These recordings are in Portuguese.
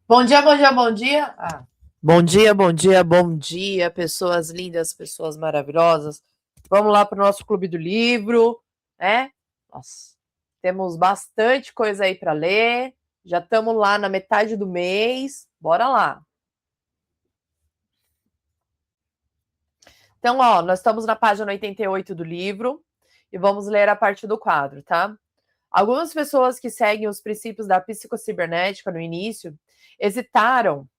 Bom dia, bom dia, bom dia. Bom dia, bom dia, bom dia, pessoas lindas, pessoas maravilhosas. Vamos lá para o nosso Clube do Livro, né? Nossa, temos bastante coisa aí para ler. Já estamos lá na metade do mês. Bora lá. Então, ó, nós estamos na página 88 do livro e vamos ler a parte do quadro, tá? Algumas pessoas que seguem os princípios da psicocibernética no início hesitaram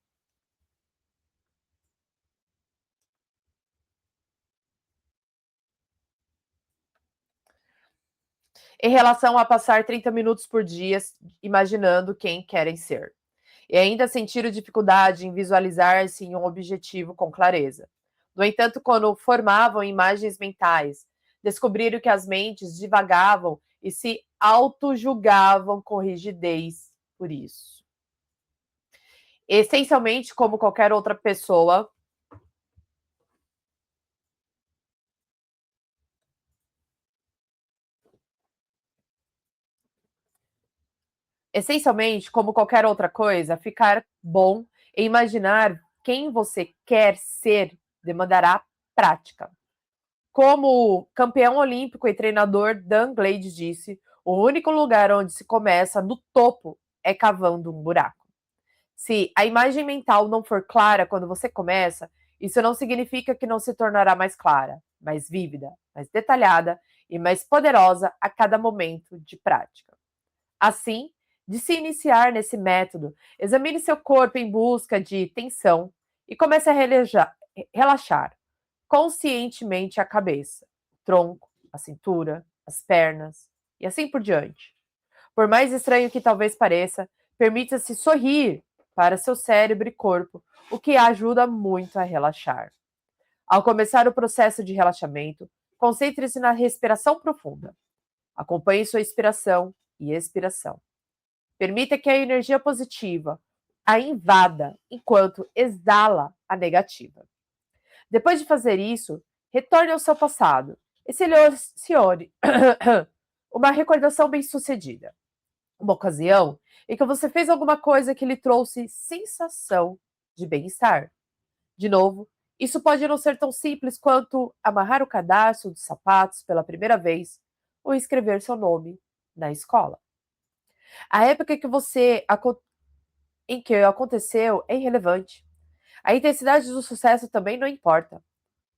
em relação a passar 30 minutos por dia imaginando quem querem ser, e ainda sentiram dificuldade em visualizar-se em um objetivo com clareza. No entanto, quando formavam imagens mentais, descobriram que as mentes divagavam e se auto-julgavam com rigidez por isso. Essencialmente, como qualquer outra pessoa, essencialmente, como qualquer outra coisa, ficar bom e imaginar quem você quer ser demandará prática. Como campeão olímpico e treinador Dan Glade disse, o único lugar onde se começa no topo é cavando um buraco. Se a imagem mental não for clara quando você começa, isso não significa que não se tornará mais clara, mais vívida, mais detalhada e mais poderosa a cada momento de prática. Assim, de se iniciar nesse método, examine seu corpo em busca de tensão e comece a relaxar conscientemente a cabeça, o tronco, a cintura, as pernas e assim por diante. Por mais estranho que talvez pareça, permita-se sorrir para seu cérebro e corpo, o que ajuda muito a relaxar. Ao começar o processo de relaxamento, concentre-se na respiração profunda. Acompanhe sua inspiração e expiração. Permita que a energia positiva a invada enquanto exala a negativa. Depois de fazer isso, retorne ao seu passado e selecione uma recordação bem-sucedida. Uma ocasião em que você fez alguma coisa que lhe trouxe sensação de bem-estar. De novo, isso pode não ser tão simples quanto amarrar o cadastro dos sapatos pela primeira vez ou escrever seu nome na escola. A época em que aconteceu é irrelevante. A intensidade do sucesso também não importa.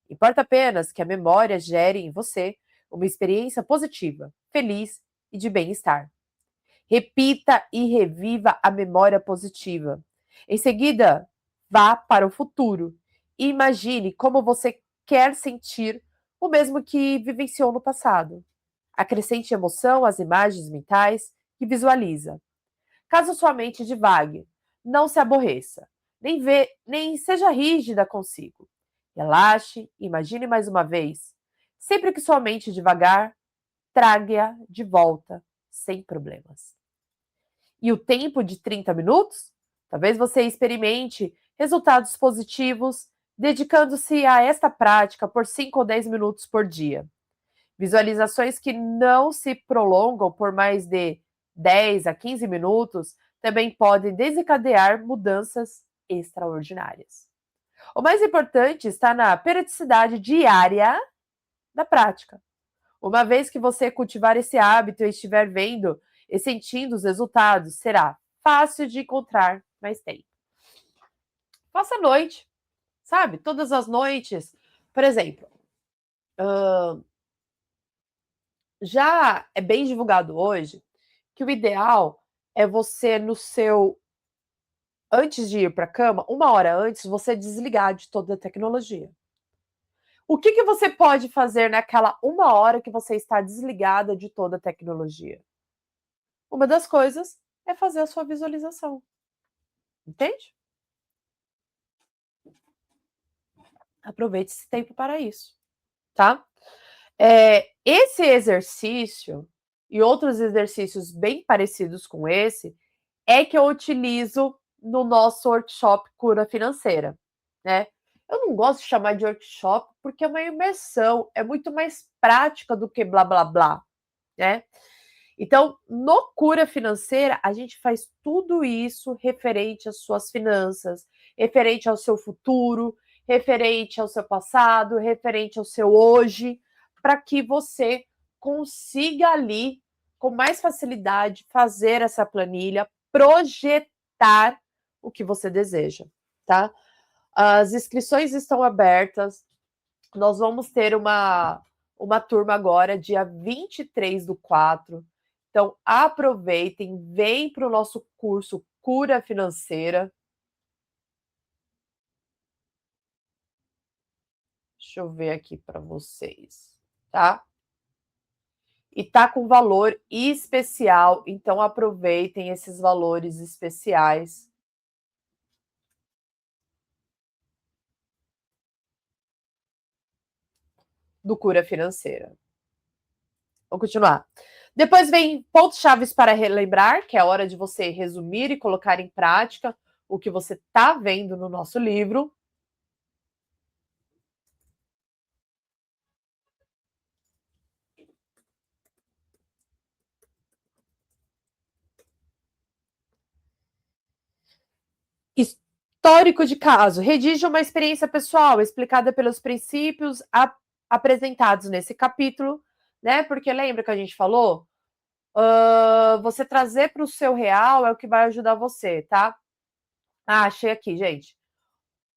Importa apenas que a memória gere em você uma experiência positiva, feliz e de bem-estar. Repita e reviva a memória positiva. Em seguida, vá para o futuro e imagine como você quer sentir o mesmo que vivenciou no passado. Acrescente emoção às imagens mentais que visualiza. Caso sua mente divague, não se aborreça, nem seja rígida consigo. Relaxe, imagine mais uma vez. Sempre que sua mente divagar, traga-a de volta, sem problemas. E o tempo de 30 minutos? Talvez você experimente resultados positivos dedicando-se a esta prática por 5 ou 10 minutos por dia. Visualizações que não se prolongam por mais de 10 a 15 minutos também podem desencadear mudanças extraordinárias. O mais importante está na periodicidade diária da prática. Uma vez que você cultivar esse hábito e estiver vendo e sentindo os resultados, será fácil de encontrar mais tempo. Faça à noite, sabe? Todas as noites. Por exemplo, já é bem divulgado hoje que o ideal é você, no seu. Antes de ir para a cama, uma hora antes, você desligar de toda a tecnologia. O que você pode fazer naquela uma hora que você está desligada de toda a tecnologia? Uma das coisas é fazer a sua visualização. Entende? Aproveite esse tempo para isso, tá? Esse exercício e outros exercícios bem parecidos com esse é que eu utilizo no nosso workshop Cura Financeira, né? Eu não gosto de chamar de workshop porque é uma imersão, é muito mais prática do que blá blá blá, né? Então, no Cura Financeira, a gente faz tudo isso referente às suas finanças, referente ao seu futuro, referente ao seu passado, referente ao seu hoje, para que você consiga ali, com mais facilidade, fazer essa planilha, projetar o que você deseja, tá? As inscrições estão abertas. Nós vamos ter uma turma agora, dia 23/4. Então, aproveitem, vem para o nosso curso Cura Financeira. Deixa eu ver aqui para vocês, tá? E tá com valor especial, então aproveitem esses valores especiais. Do Cura Financeira. Vamos continuar. Depois vem pontos chaves para relembrar, que é a hora de você resumir e colocar em prática o que você está vendo no nosso livro. Histórico de caso. Redija uma experiência pessoal explicada pelos princípios apresentados nesse capítulo, né? Porque lembra que a gente falou? Você trazer para o seu real é o que vai ajudar você, tá? Ah, achei aqui, gente.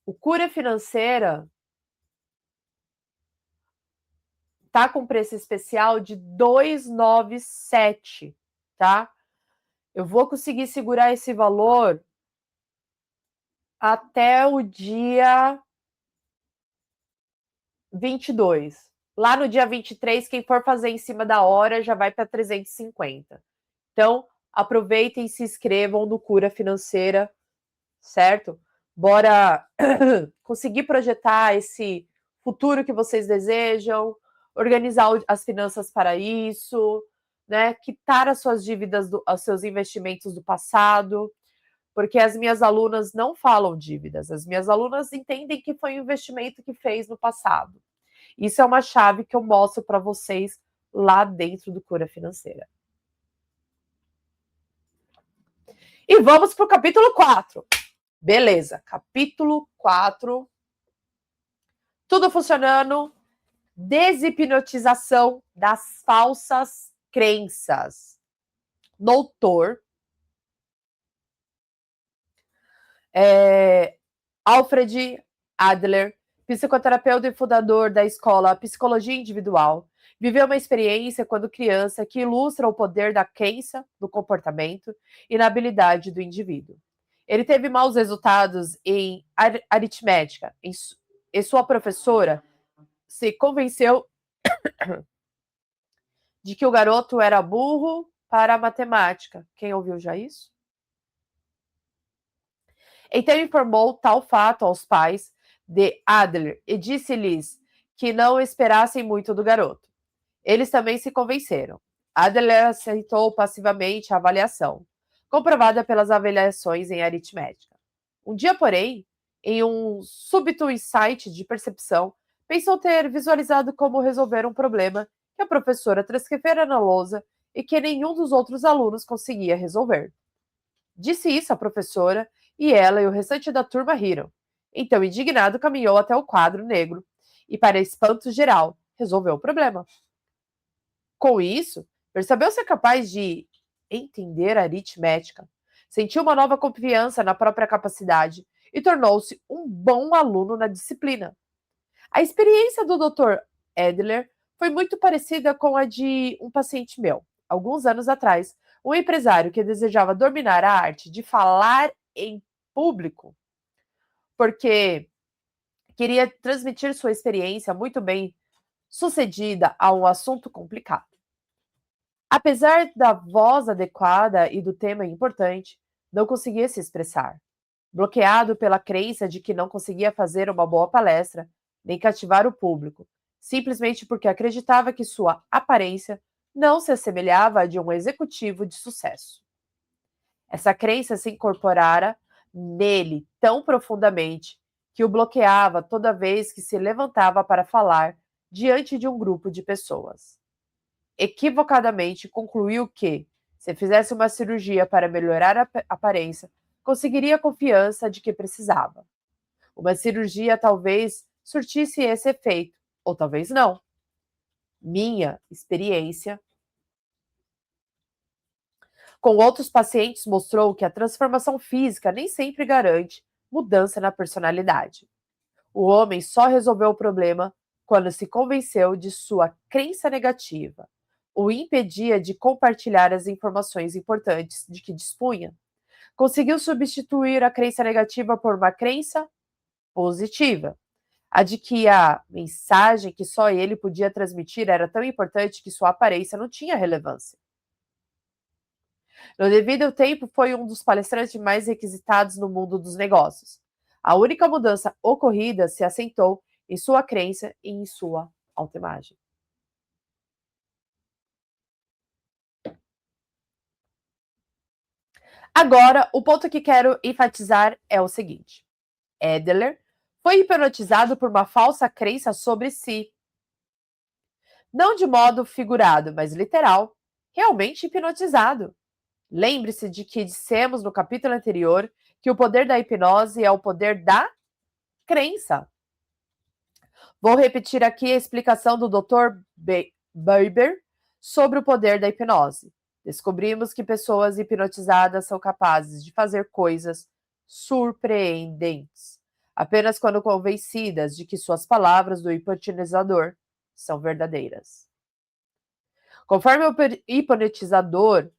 O Cura Financeira tá com preço especial de 297, tá? Eu vou conseguir segurar esse valor até o dia 22. Lá no dia 23, quem for fazer em cima da hora já vai para 350. Então, aproveitem e se inscrevam no Cura Financeira, certo? Bora conseguir projetar esse futuro que vocês desejam, organizar as finanças para isso, né? Quitar as suas dívidas, os seus investimentos do passado, porque as minhas alunas não falam dívidas, as minhas alunas entendem que foi um investimento que fez no passado. Isso é uma chave que eu mostro para vocês lá dentro do Cura Financeira. E vamos para o capítulo 4. Beleza, capítulo 4. Tudo funcionando. Deshipnotização das falsas crenças. Doutor Alfred Adler, psicoterapeuta e fundador da escola Psicologia Individual, viveu uma experiência quando criança que ilustra o poder da crença, do comportamento e na habilidade do indivíduo. Ele teve maus resultados em aritmética e sua professora se convenceu de que o garoto era burro para a matemática. Quem ouviu já isso? Então informou tal fato aos pais de Adler e disse-lhes que não esperassem muito do garoto. Eles também se convenceram. Adler aceitou passivamente a avaliação, comprovada pelas avaliações em aritmética. Um dia, porém, em um súbito insight de percepção, pensou ter visualizado como resolver um problema que a professora transcrevera na lousa e que nenhum dos outros alunos conseguia resolver. Disse isso à professora e ela e o restante da turma riram. Então, indignado, caminhou até o quadro negro e, para espanto geral, resolveu o problema. Com isso, percebeu ser capaz de entender a aritmética, sentiu uma nova confiança na própria capacidade e tornou-se um bom aluno na disciplina. A experiência do Dr. Adler foi muito parecida com a de um paciente meu. Alguns anos atrás, um empresário que desejava dominar a arte de falar em público, porque queria transmitir sua experiência muito bem sucedida a um assunto complicado. Apesar da voz adequada e do tema importante, não conseguia se expressar. Bloqueado pela crença de que não conseguia fazer uma boa palestra, nem cativar o público, simplesmente porque acreditava que sua aparência não se assemelhava à de um executivo de sucesso. Essa crença se incorporara nele tão profundamente que o bloqueava toda vez que se levantava para falar diante de um grupo de pessoas. equivocadamente concluiu que, se fizesse uma cirurgia para melhorar a aparência, conseguiria a confiança de que precisava. Uma cirurgia talvez surtisse esse efeito, ou talvez não. Minha experiência com outros pacientes mostrou que a transformação física nem sempre garante mudança na personalidade. O homem só resolveu o problema quando se convenceu de sua crença negativa, o impedia de compartilhar as informações importantes de que dispunha. Conseguiu substituir a crença negativa por uma crença positiva, a de que a mensagem que só ele podia transmitir era tão importante que sua aparência não tinha relevância. No devido tempo, foi um dos palestrantes mais requisitados no mundo dos negócios. A única mudança ocorrida se assentou em sua crença e em sua autoimagem. Agora, o ponto que quero enfatizar é o seguinte: Adler foi hipnotizado por uma falsa crença sobre si. Não de modo figurado, mas literal, realmente hipnotizado. Lembre-se de que dissemos no capítulo anterior que o poder da hipnose é o poder da crença. Vou repetir aqui a explicação do Dr. Buber sobre o poder da hipnose. Descobrimos que pessoas hipnotizadas são capazes de fazer coisas surpreendentes, apenas quando convencidas de que suas palavras do hipnotizador são verdadeiras. Conforme o hipnotizador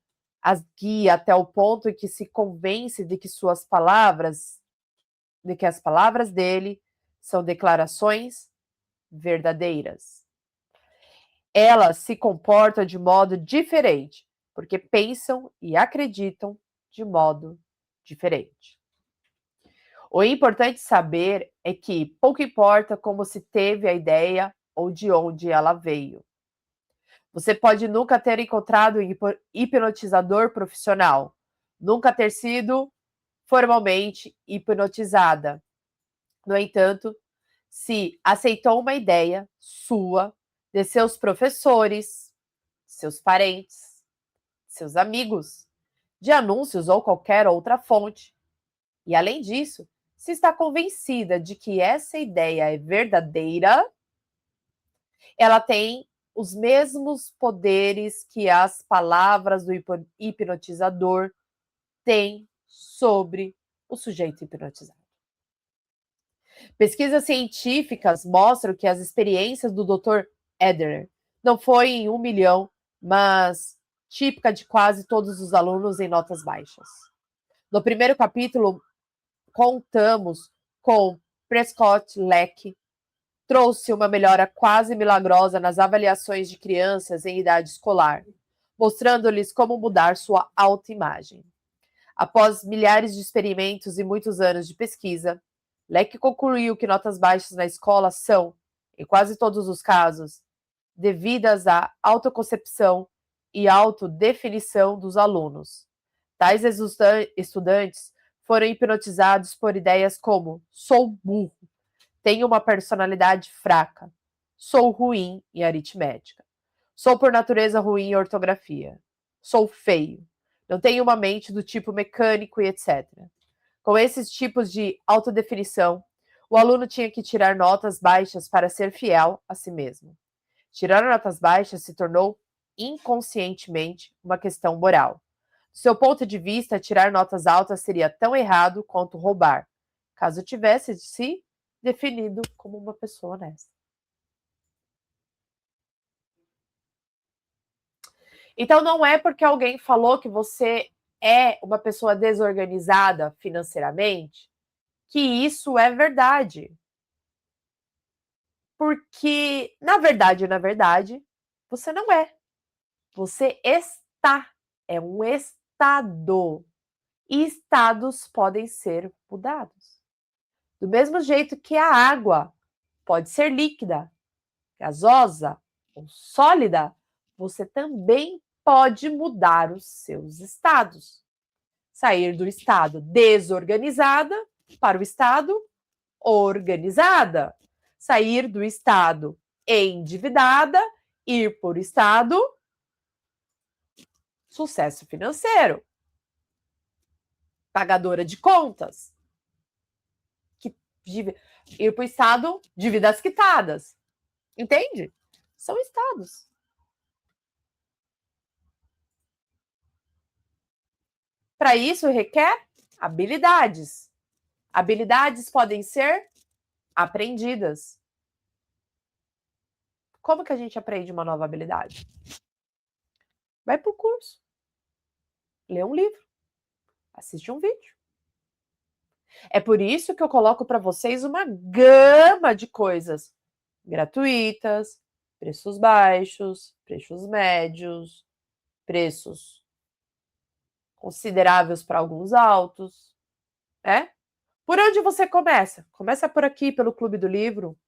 as guia até o ponto em que se convence de que as palavras dele são declarações verdadeiras. Elas se comportam de modo diferente, porque pensam e acreditam de modo diferente. O importante saber é que pouco importa como se teve a ideia ou de onde ela veio. Você pode nunca ter encontrado um hipnotizador profissional, nunca ter sido formalmente hipnotizada. No entanto, se aceitou uma ideia sua, de seus professores, seus parentes, seus amigos, de anúncios ou qualquer outra fonte, e além disso, se está convencida de que essa ideia é verdadeira, ela tem os mesmos poderes que as palavras do hipnotizador têm sobre o sujeito hipnotizado. Pesquisas científicas mostram que as experiências do Dr. Adler não foi em 1 milhão, mas típica de quase todos os alunos em notas baixas. No primeiro capítulo, contamos com Prescott Leck, trouxe uma melhora quase milagrosa nas avaliações de crianças em idade escolar, mostrando-lhes como mudar sua autoimagem. Após milhares de experimentos e muitos anos de pesquisa, Leck concluiu que notas baixas na escola são, em quase todos os casos, devidas à autoconcepção e autodefinição dos alunos. Tais estudantes foram hipnotizados por ideias como: sou burro, tenho uma personalidade fraca, sou ruim em aritmética, sou por natureza ruim em ortografia, sou feio, não tenho uma mente do tipo mecânico e etc. Com esses tipos de autodefinição, o aluno tinha que tirar notas baixas para ser fiel a si mesmo. Tirar notas baixas se tornou, inconscientemente, uma questão moral. Do seu ponto de vista, tirar notas altas seria tão errado quanto roubar, caso tivesse se definido como uma pessoa honesta. Então, não é porque alguém falou que você é uma pessoa desorganizada financeiramente que isso é verdade. Porque, na verdade, você não é. Você está. É um estado. E estados podem ser mudados. Do mesmo jeito que a água pode ser líquida, gasosa ou sólida, você também pode mudar os seus estados. Sair do estado desorganizada para o estado organizada. Sair do estado endividada, ir para o estado Sucesso financeiro. Pagadora de contas. Ir para o estado de vidas quitadas. Entende? São estados. Para isso, requer habilidades. Habilidades podem ser aprendidas. Como que a gente aprende uma nova habilidade? Vai para o curso. Lê um livro. Assiste um vídeo. É por isso que eu coloco para vocês uma gama de coisas gratuitas, preços baixos, preços médios, preços consideráveis para alguns altos, né? Por onde você começa? Começa por aqui, pelo Clube do Livro.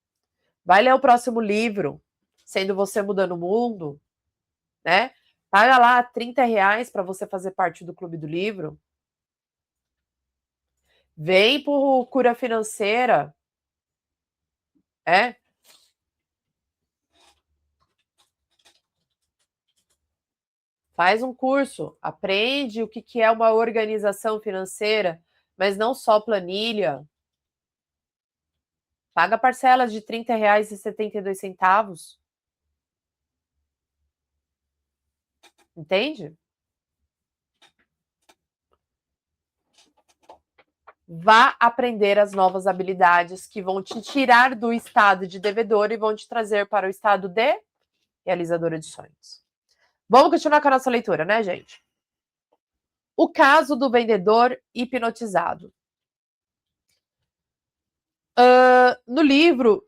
Vai ler o próximo livro, Sendo Você Mudando o Mundo, né? Paga lá R$30 para você fazer parte do Clube do Livro. Vem por Cura Financeira, Faz um curso, aprende o que é uma organização financeira, mas não só planilha. Paga parcelas de R$30,72. Entende? Vá aprender as novas habilidades que vão te tirar do estado de devedor e vão te trazer para o estado de realizadora de sonhos. Vamos continuar com a nossa leitura, né, gente? O caso do vendedor hipnotizado. No livro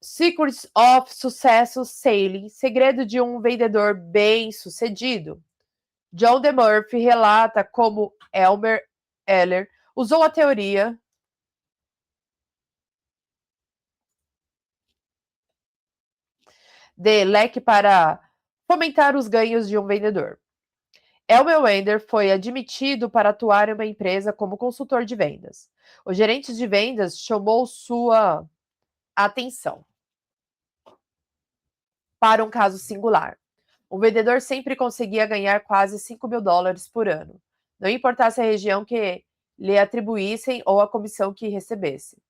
Secrets of Successful Selling, Segredo de um Vendedor Bem-Sucedido, John DeMurphy relata como Elmer Eller usou a teoria de leque para fomentar os ganhos de um vendedor. Elmer Wender foi admitido para atuar em uma empresa como consultor de vendas. O gerente de vendas chamou sua atenção para um caso singular. O vendedor sempre conseguia ganhar quase $5.000 por ano, não importasse a região que lhe atribuíssem ou a comissão que recebesse.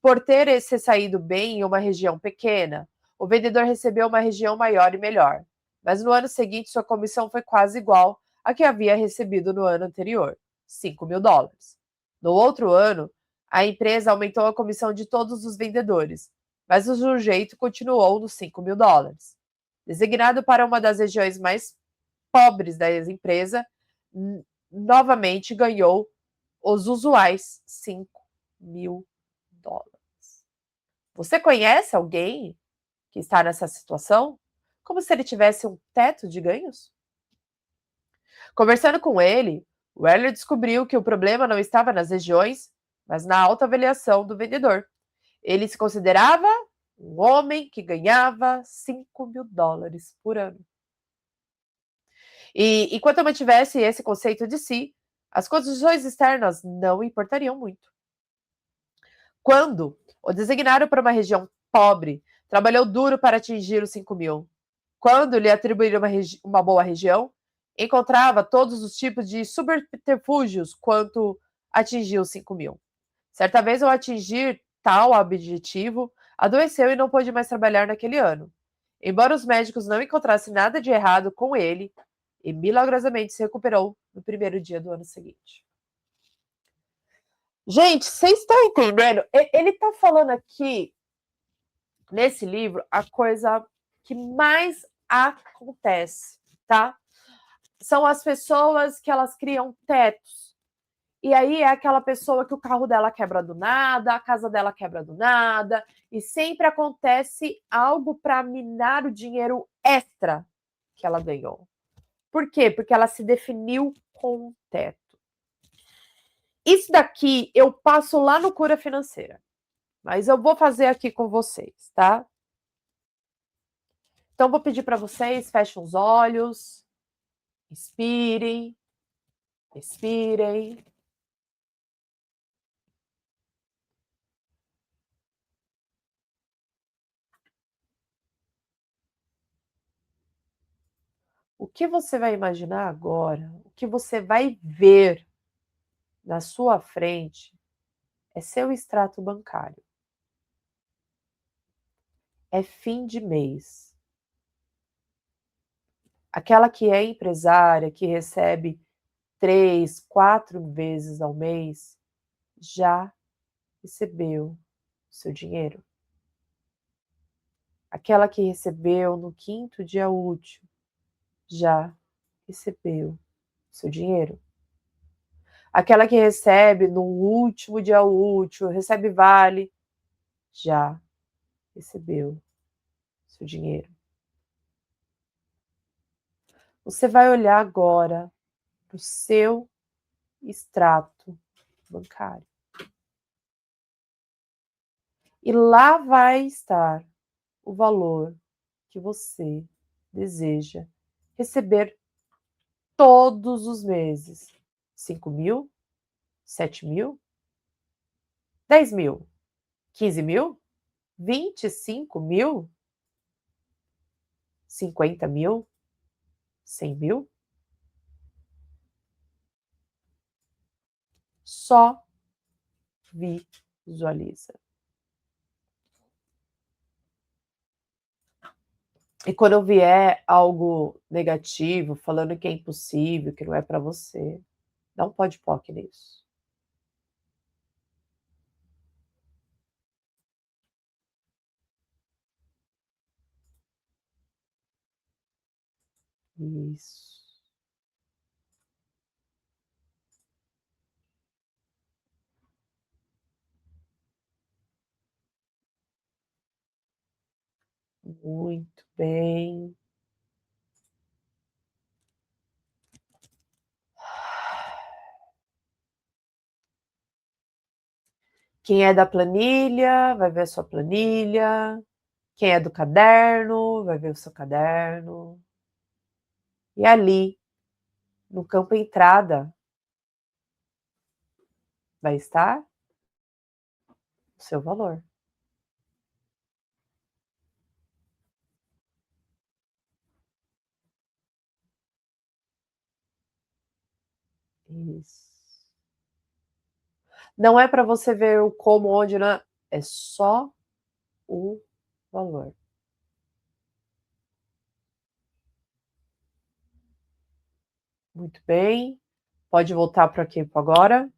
Por ter se saído bem em uma região pequena, o vendedor recebeu uma região maior e melhor, mas no ano seguinte sua comissão foi quase igual à que havia recebido no ano anterior, $5.000. No outro ano, a empresa aumentou a comissão de todos os vendedores, mas o sujeito continuou nos $5.000. Designado para uma das regiões mais pobres da empresa, novamente ganhou os usuais $5.000. Você conhece alguém que está nessa situação? Como se ele tivesse um teto de ganhos? Conversando com ele, o Weller descobriu que o problema não estava nas regiões, mas na alta avaliação do vendedor. Ele se considerava um homem que ganhava $5.000 por ano. E enquanto eu mantivesse esse conceito de si, as condições externas não importariam muito. Quando o designaram para uma região pobre, trabalhou duro para atingir os 5.000. Quando lhe atribuíram uma boa região, encontrava todos os tipos de subterfúgios quanto atingiu os 5.000. Certa vez, ao atingir tal objetivo, adoeceu e não pôde mais trabalhar naquele ano. Embora os médicos não encontrassem nada de errado com ele, e milagrosamente se recuperou no primeiro dia do ano seguinte. Gente, vocês estão entendendo? Ele está falando aqui, nesse livro, a coisa que mais acontece, tá? São as pessoas que elas criam tetos. E aí é aquela pessoa que o carro dela quebra do nada, a casa dela quebra do nada, e sempre acontece algo para minar o dinheiro extra que ela ganhou. Por quê? Porque ela se definiu com um teto. Isso daqui eu passo lá no Cura Financeira, mas eu vou fazer aqui com vocês, tá? Então, vou pedir para vocês, fechem os olhos, inspirem, expirem. O que você vai imaginar agora, o que você vai ver na sua frente é seu extrato bancário. É fim de mês. Aquela que é empresária, que recebe 3, 4 vezes ao mês, já recebeu o seu dinheiro. Aquela que recebeu no 5º dia útil, já recebeu o seu dinheiro. Aquela que recebe no último dia útil, recebe vale, já recebeu o seu dinheiro. Você vai olhar agora para o seu extrato bancário. E lá vai estar o valor que você deseja receber todos os meses. 5.000, 7.000, 10.000, 15.000, 25.000, 50.000, 100.000. Só visualiza. E quando vier algo negativo, falando que é impossível, que não é para você, dá um pode POC nisso. Isso. Muito bem. Quem é da planilha, vai ver a sua planilha. Quem é do caderno, vai ver o seu caderno. E ali, no campo entrada, vai estar o seu valor. Isso. Não é para você ver o como, onde, não. É só o valor. Muito bem. Pode voltar para aqui agora.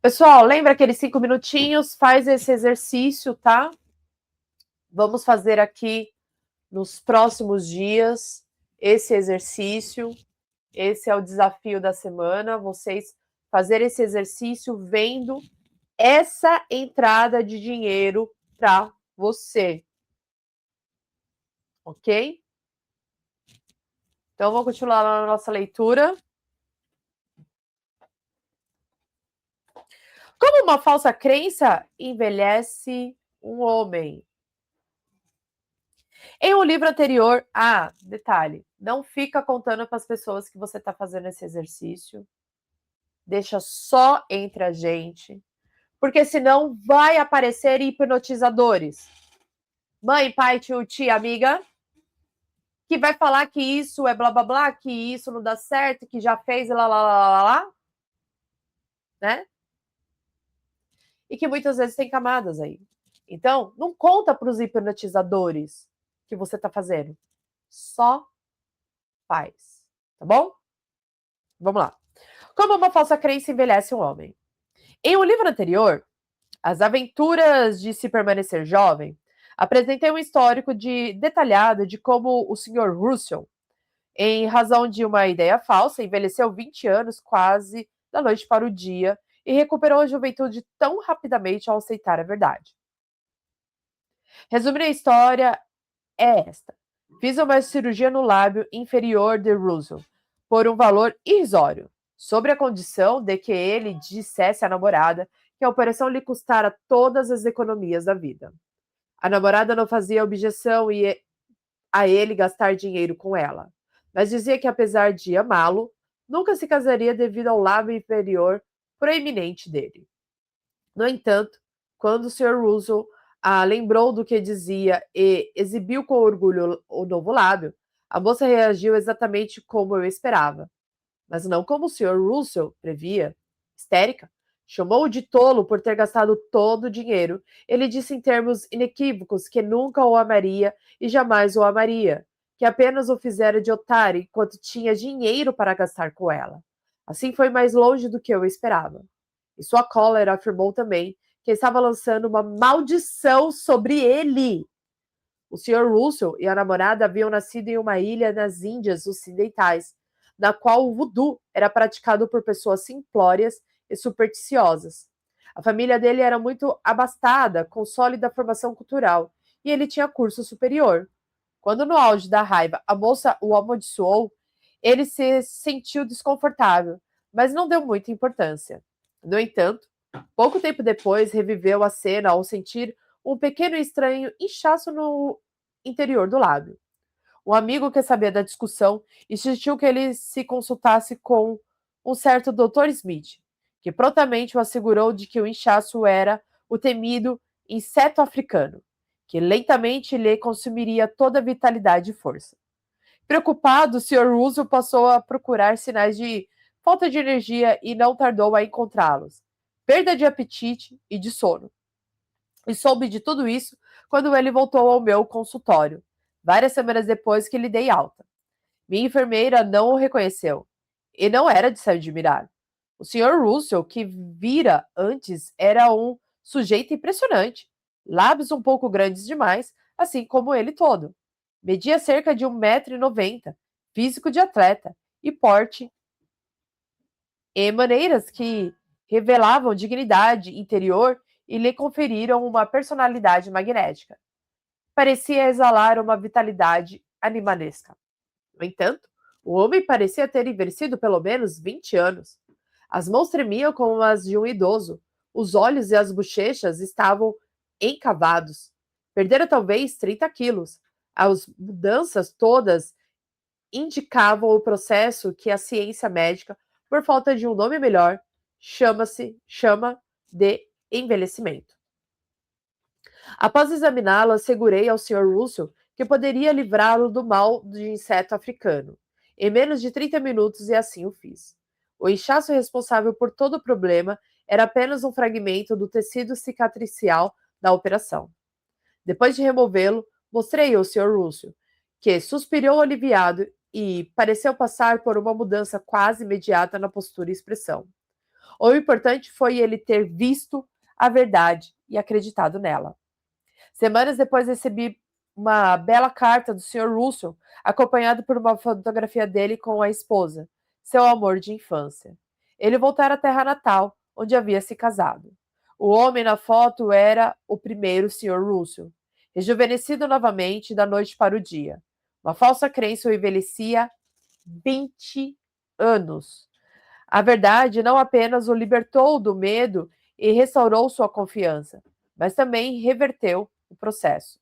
Pessoal, lembra aqueles 5 minutinhos? Faz esse exercício, tá? Vamos fazer aqui nos próximos dias esse exercício. Esse é o desafio da semana. Vocês fazer esse exercício vendo essa entrada de dinheiro para você. Ok? Então, vamos continuar lá na nossa leitura. Como uma falsa crença envelhece um homem? Em um livro anterior, detalhe, não fica contando para as pessoas que você está fazendo esse exercício. Deixa só entre a gente, porque senão vai aparecer hipnotizadores. Mãe, pai, tio, tia, amiga, que vai falar que isso é blá blá blá, que isso não dá certo, que já fez lá lá lá lá lá, né? E que muitas vezes tem camadas aí. Então, não conta para os hipnotizadores que você está fazendo. Só faz, tá bom? Vamos lá. Como uma falsa crença envelhece um homem? Em um livro anterior, As Aventuras de Se Permanecer Jovem, apresentei um histórico detalhado de como o Sr. Russell, em razão de uma ideia falsa, envelheceu 20 anos quase da noite para o dia e recuperou a juventude tão rapidamente ao aceitar a verdade. Resumindo a história, é esta. Fiz uma cirurgia no lábio inferior de Russell por um valor irrisório, sob a condição de que ele dissesse à namorada que a operação lhe custara todas as economias da vida. A namorada não fazia objeção a ele gastar dinheiro com ela, mas dizia que, apesar de amá-lo, nunca se casaria devido ao lábio inferior proeminente dele. No entanto, quando o Sr. Russell lembrou do que dizia e exibiu com orgulho o novo lábio, A moça reagiu exatamente como eu esperava, mas não como o Sr. Russell previa. Histérica, chamou-o de tolo por ter gastado todo o dinheiro. Ele disse em termos inequívocos que nunca o amaria e jamais o amaria, que apenas o fizera de otário enquanto tinha dinheiro para gastar com ela. Assim foi mais longe do que eu esperava. E sua cólera afirmou também que estava lançando uma maldição sobre ele. O Sr. Russell e a namorada haviam nascido em uma ilha nas Índias Ocidentais, na qual o voodoo era praticado por pessoas simplórias e supersticiosas. A família dele era muito abastada, com sólida formação cultural, e ele tinha curso superior. Quando, no auge da raiva, a moça o amaldiçoou, ele se sentiu desconfortável, mas não deu muita importância. No entanto, pouco tempo depois, reviveu a cena ao sentir um pequeno e estranho inchaço no interior do lábio. Um amigo que sabia da discussão insistiu que ele se consultasse com um certo Dr. Smith, que prontamente o assegurou de que o inchaço era o temido inseto africano, que lentamente lhe consumiria toda a vitalidade e força. Preocupado, o Sr. Russell passou a procurar sinais de falta de energia e não tardou a encontrá-los. Perda de apetite e de sono. E soube de tudo isso quando ele voltou ao meu consultório, várias semanas depois que lhe dei alta. Minha enfermeira não o reconheceu, e não era de se admirar. O Sr. Russell, que vira antes, era um sujeito impressionante, lábios um pouco grandes demais, assim como ele todo. Media cerca de 1,90 m, físico de atleta, e porte e maneiras que revelavam dignidade interior e lhe conferiram uma personalidade magnética. Parecia exalar uma vitalidade animalesca. No entanto, o homem parecia ter envelhecido pelo menos 20 anos. As mãos tremiam como as de um idoso. Os olhos e as bochechas estavam encavados. Perdera talvez 30 quilos. As mudanças todas indicavam o processo que a ciência médica, por falta de um nome melhor, chama de envelhecimento. Após examiná-lo, assegurei ao Sr. Russell que poderia livrá-lo do mal de inseto africano. Em menos de 30 minutos, e assim o fiz. O inchaço responsável por todo o problema era apenas um fragmento do tecido cicatricial da operação. Depois de removê-lo, mostrei ao Sr. Russell, que suspirou aliviado e pareceu passar por uma mudança quase imediata na postura e expressão. O importante foi ele ter visto a verdade e acreditado nela. Semanas depois recebi uma bela carta do Sr. Russell, acompanhado por uma fotografia dele com a esposa, seu amor de infância. Ele voltara à terra natal, onde havia se casado. O homem na foto era o primeiro Sr. Russell, rejuvenescido novamente da noite para o dia. Uma falsa crença o envelhecia 20 anos. A verdade não apenas o libertou do medo e restaurou sua confiança, mas também reverteu o processo.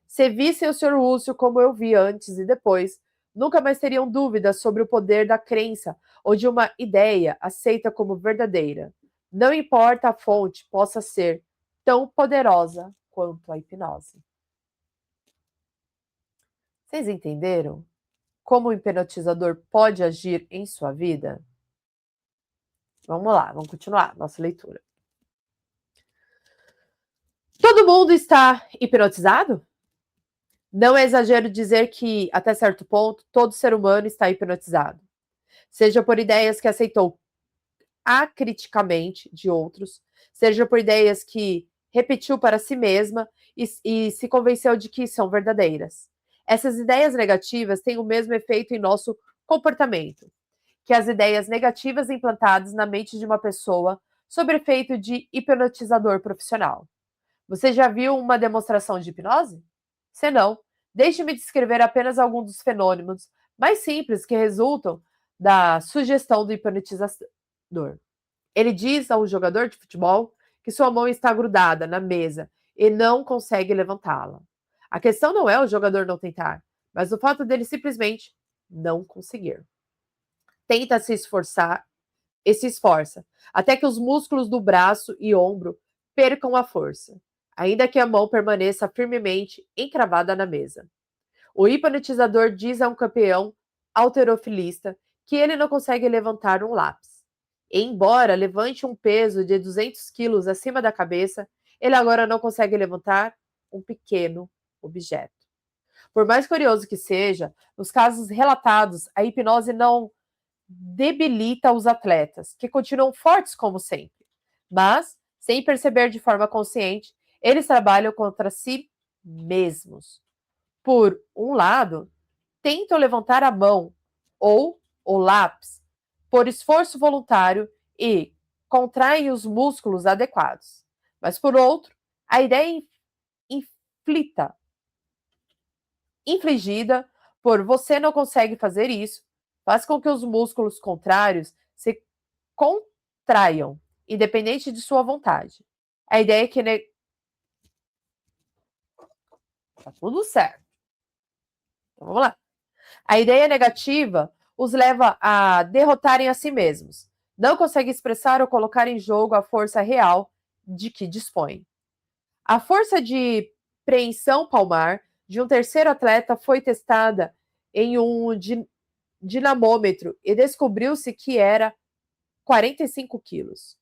Se vissem o Sr. Russell como eu vi antes e depois, nunca mais teriam dúvidas sobre o poder da crença ou de uma ideia aceita como verdadeira. Não importa a fonte possa ser tão poderosa quanto a hipnose. Vocês entenderam como o hipnotizador pode agir em sua vida? Vamos lá, vamos continuar nossa leitura. Todo mundo está hipnotizado? Não é exagero dizer que, até certo ponto, todo ser humano está hipnotizado. Seja por ideias que aceitou acriticamente de outros, seja por ideias que repetiu para si mesma e se convenceu de que são verdadeiras. Essas ideias negativas têm o mesmo efeito em nosso comportamento que as ideias negativas implantadas na mente de uma pessoa sob efeito de hipnotizador profissional. Você já viu uma demonstração de hipnose? Se não, deixe-me descrever apenas alguns dos fenômenos mais simples que resultam da sugestão do hipnotizador. Ele diz ao jogador de futebol que sua mão está grudada na mesa e não consegue levantá-la. A questão não é o jogador não tentar, mas o fato dele simplesmente não conseguir. Tenta se esforçar e se esforça, até que os músculos do braço e ombro percam a força, ainda que a mão permaneça firmemente encravada na mesa. O hipnotizador diz a um campeão halterofilista que ele não consegue levantar um lápis. E, embora levante um peso de 200 quilos acima da cabeça, ele agora não consegue levantar um pequeno objeto. Por mais curioso que seja, nos casos relatados, a hipnose não debilita os atletas, que continuam fortes como sempre. Mas, sem perceber de forma consciente, eles trabalham contra si mesmos. Por um lado, tentam levantar a mão ou o lápis por esforço voluntário e contraem os músculos adequados. Mas, por outro, a ideia infligida por você não consegue fazer isso faz com que os músculos contrários se contraiam, independente de sua vontade. A ideia é que tá tudo certo. Então vamos lá. A ideia negativa os leva a derrotarem a si mesmos. Não conseguem expressar ou colocar em jogo a força real de que dispõem. A força de preensão palmar de um terceiro atleta foi testada em um dinamômetro e descobriu-se que era 45 quilos.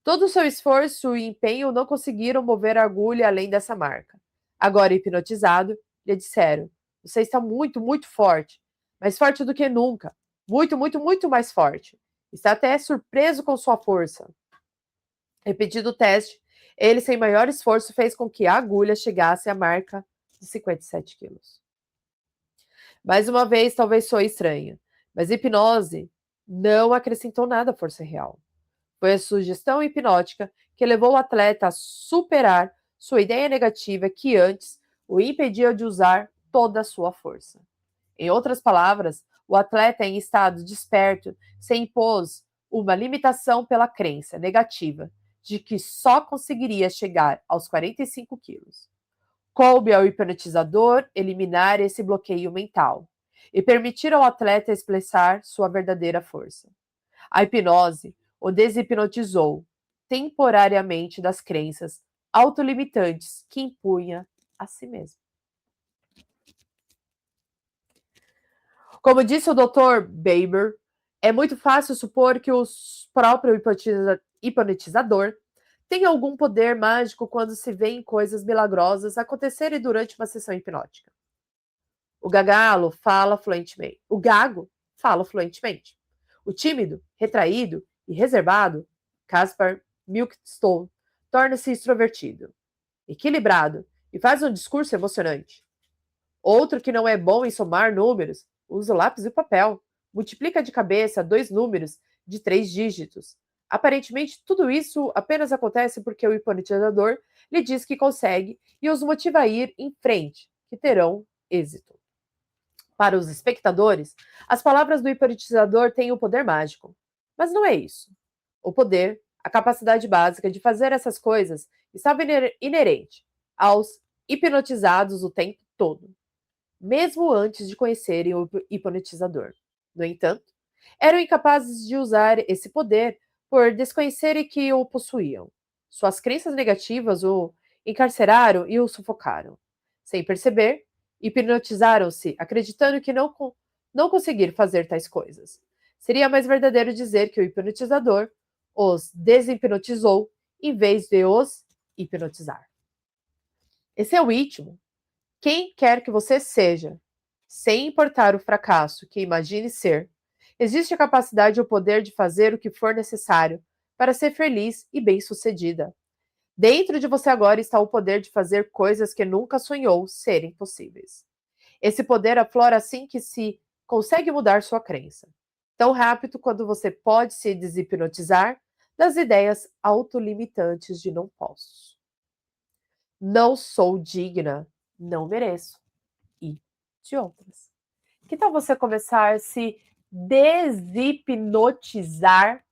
Todo o seu esforço e empenho não conseguiram mover a agulha além dessa marca. Agora, hipnotizado, lhe disseram: você está muito, muito forte, mais forte do que nunca. Muito, muito, muito mais forte. Está até surpreso com sua força. Repetido o teste, ele, sem maior esforço, fez com que a agulha chegasse à marca de 57 quilos. Mais uma vez, talvez soe estranho, mas hipnose não acrescentou nada à força real. Foi a sugestão hipnótica que levou o atleta a superar sua ideia negativa que antes o impedia de usar toda a sua força. Em outras palavras, o atleta em estado desperto se impôs uma limitação pela crença negativa de que só conseguiria chegar aos 45 quilos. Coube ao hipnotizador eliminar esse bloqueio mental e permitir ao atleta expressar sua verdadeira força. A hipnose o deshipnotizou temporariamente das crenças autolimitantes que impunha a si mesmo. Como disse o Dr. Baber, é muito fácil supor que o próprio hipnotizador tem algum poder mágico quando se vê coisas milagrosas acontecerem durante uma sessão hipnótica. O gago fala fluentemente. O tímido, retraído e reservado, Caspar Milkstone, torna-se extrovertido, equilibrado e faz um discurso emocionante. Outro que não é bom em somar números usa o lápis e o papel, multiplica de cabeça 2 números de 3 dígitos. Aparentemente, tudo isso apenas acontece porque o hipnotizador lhe diz que consegue e os motiva a ir em frente, que terão êxito. Para os espectadores, as palavras do hipnotizador têm o poder mágico. Mas não é isso. O poder, a capacidade básica de fazer essas coisas, estava inerente aos hipnotizados o tempo todo, mesmo antes de conhecerem o hipnotizador. No entanto, eram incapazes de usar esse poder por desconhecerem que o possuíam. Suas crenças negativas o encarceraram e o sufocaram. Sem perceber, hipnotizaram-se, acreditando que não conseguir fazer tais coisas. Seria mais verdadeiro dizer que o hipnotizador os deshipnotizou em vez de os hipnotizar. Esse é o ritmo. Quem quer que você seja, sem importar o fracasso que imagine ser, existe a capacidade e o poder de fazer o que for necessário para ser feliz e bem-sucedida. Dentro de você agora está o poder de fazer coisas que nunca sonhou serem possíveis. Esse poder aflora assim que se consegue mudar sua crença. Tão rápido quanto você pode se deshipnotizar das ideias autolimitantes de não posso. Não sou digna, não mereço. E de outras. Que tal você começar a se deshipnotizar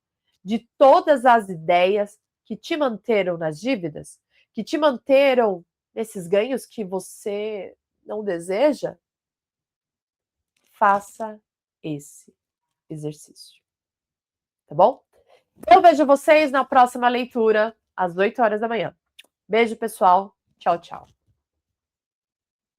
de todas as ideias que te manteram nas dívidas, que te manteram nesses ganhos que você não deseja? Faça esse exercício. Tá bom? Eu vejo vocês na próxima leitura, às 8 horas da manhã. Beijo, pessoal. Tchau, tchau.